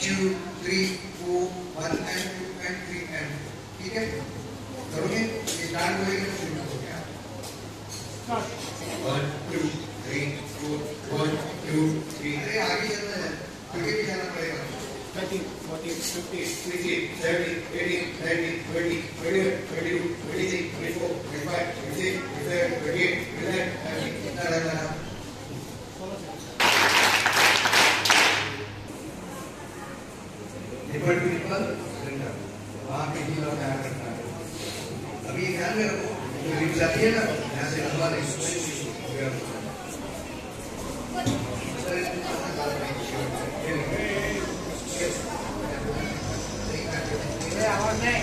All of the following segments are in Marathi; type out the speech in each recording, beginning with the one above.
2 3 4 1 and 2 and 3 and 4. ठीक है, करोगे? ये स्टार्ट होएगा शुरू हो गया। 1 2 3 4 1 2 3। अरे आगे चलना है, आगे भी जाना पड़ेगा। 13 14 15 16 17 18 19 20 21 22 23 24 25 26 27 28 29 30 कितना रहता है? निपल टू निपल सिलेंडर वहाँ पे ही लोग तैयार करता है। अभी ये ध्यान में रखो, जो रिब्स आती है ना, यहाँ से लंबा नहीं आवाज नहीं।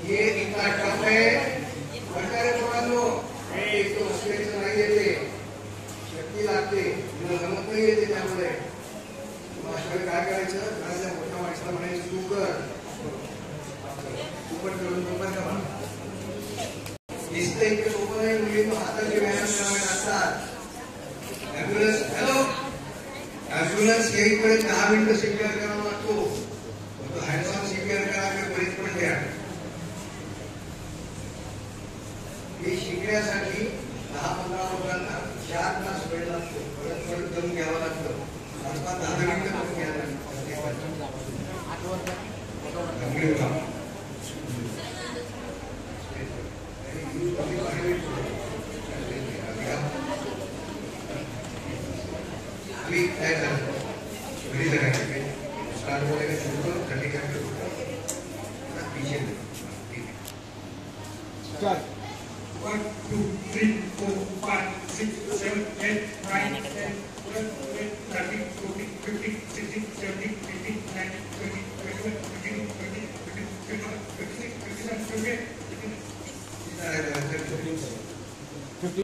ये इतना टफ है, बरकारे पोरांनो, एक तो स्पेस नाही येते, शक्ती लागते, तुला जमत नाही येते त्यामुळे मास्टर काय करायचं, घराच्या मोठ्या माणसाला म्हणायचं तू कर, तू पण करून नंबर का म्हणा. दिसतं इतकं सोपं नाही, मुलींनो हाताचे व्यायाम करावे लागतात. ॲम्ब्युलन्स हॅलो, ॲम्ब्युलन्स येईपर्यंत 10 मिनिटं सीपीआर करावा लागतो. तो हँड्स ऑन सीपीआर करावे बरीच पण द्या. हे शिकण्यासाठी 10-15 लोकांना 4 तास वेळ लागतो. परत परत करून घ्यावं लागतं. 5-10 मिनिटं करून घ्यावं लागतं. अभी काय करतो घरी लगायचं स्टार्ट बोलेगा शुरू करो 30 करके पीछे स्टार्ट 1 2 3 4 5 6 7 8 9 10 11 12 13 14 15 16 17 18 19 20 21 22 23 24 25 26 27 28